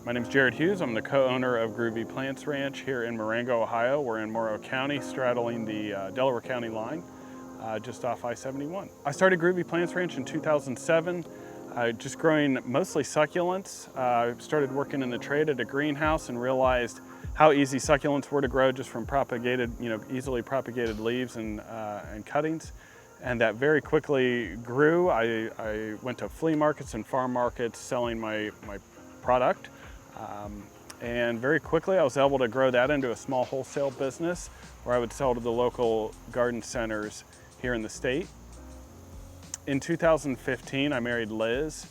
My name is Jared Hughes. I'm the co-owner of Groovy Plants Ranch here in Marengo, Ohio. We're in Morrow County, straddling the Delaware County line, just off I-71. I started Groovy Plants Ranch in 2007, just growing mostly succulents. I started working in the trade at a greenhouse and realized how easy succulents were to grow just from propagated, easily propagated leaves and cuttings. And that very quickly grew. I went to flea markets and farm markets selling my product. And very quickly I was able to grow that into a small wholesale business where I would sell to the local garden centers here in the state. In 2015, I married Liz,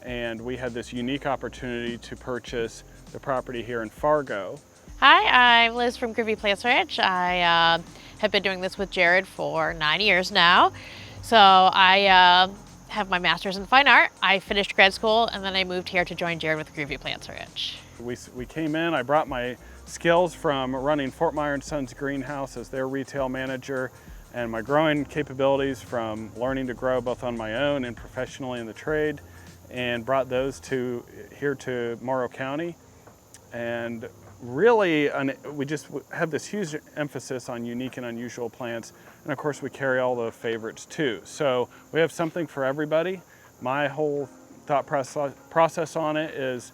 and we had this unique opportunity to purchase the property here in Fargo. Hi, I'm Liz from Groovy Plants Ranch. I have been doing this with Jared for 9 years now. So I have my master's in fine art. I finished grad school and then I moved here to join Jared with Groovy Plants Ranch. We came in, I brought my skills from running Fort Meyer & Sons greenhouse as their retail manager, and my growing capabilities from learning to grow both on my own and professionally in the trade, and brought those here to Morrow County. And really, we just have this huge emphasis on unique and unusual plants. And of course, we carry all the favorites too. So we have something for everybody. My whole thought process on it is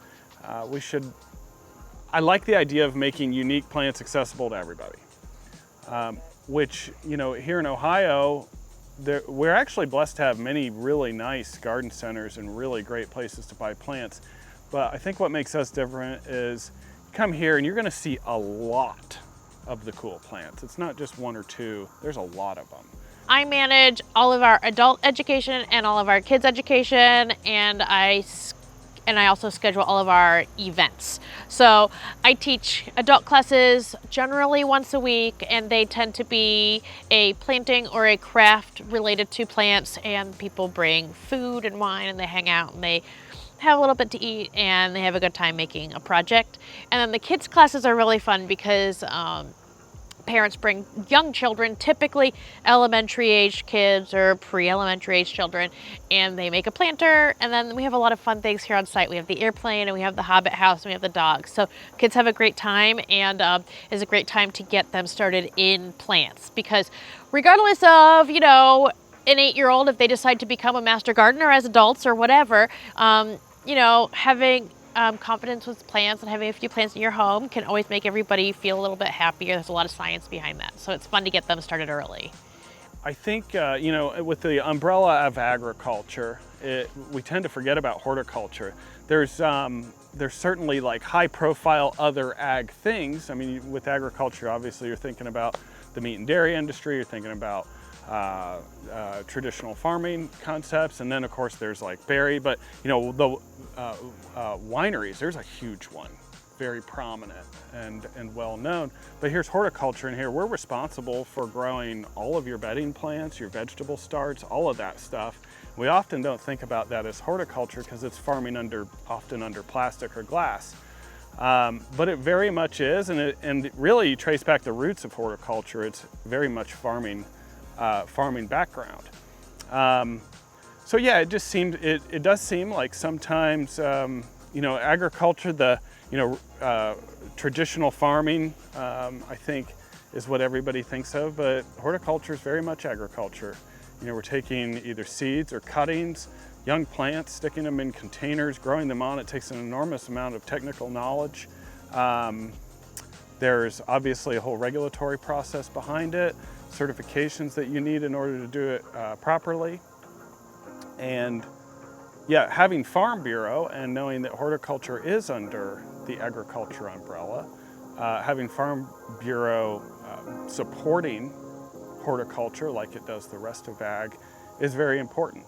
I like the idea of making unique plants accessible to everybody. Which, here in Ohio, we're actually blessed to have many really nice garden centers and really great places to buy plants. But I think what makes us different is come here and you're gonna see a lot of the cool plants. It's not just one or two, there's a lot of them. I manage all of our adult education and all of our kids' education, and I also schedule all of our events. So I teach adult classes generally once a week, and they tend to be a planting or a craft related to plants, and people bring food and wine and they hang out and they have a little bit to eat and they have a good time making a project. And then the kids' classes are really fun because parents bring young children, typically elementary age kids or pre-elementary age children, and they make a planter. And then we have a lot of fun things here on site. We have the airplane and we have the Hobbit house and we have the dogs. So kids have a great time, and it's a great time to get them started in plants, because regardless of, an 8-year-old, if they decide to become a master gardener as adults or whatever, having confidence with plants and having a few plants in your home can always make everybody feel a little bit happier. There's a lot of science behind that, so it's fun to get them started early. I think, with the umbrella of agriculture, we tend to forget about horticulture. There's certainly like high-profile other ag things. I mean, with agriculture, obviously, you're thinking about the meat and dairy industry, you're thinking about traditional farming concepts, and then of course there's like berry, but the wineries, there's a huge one, very prominent and well known. But here's horticulture, and here we're responsible for growing all of your bedding plants, your vegetable starts, all of that stuff. We often don't think about that as horticulture because it's farming often under plastic or glass. But it very much is, and really you trace back the roots of horticulture. It's very much farming background. So yeah, it just seemed, it does seem like sometimes, agriculture, the, traditional farming, I think is what everybody thinks of, but horticulture is very much agriculture. We're taking either seeds or cuttings, young plants, sticking them in containers, growing them on. It takes an enormous amount of technical knowledge. There's obviously a whole regulatory process behind it, certifications that you need in order to do it properly. And yeah, having Farm Bureau and knowing that horticulture is under the agriculture umbrella, having Farm Bureau supporting horticulture like it does the rest of ag is very important.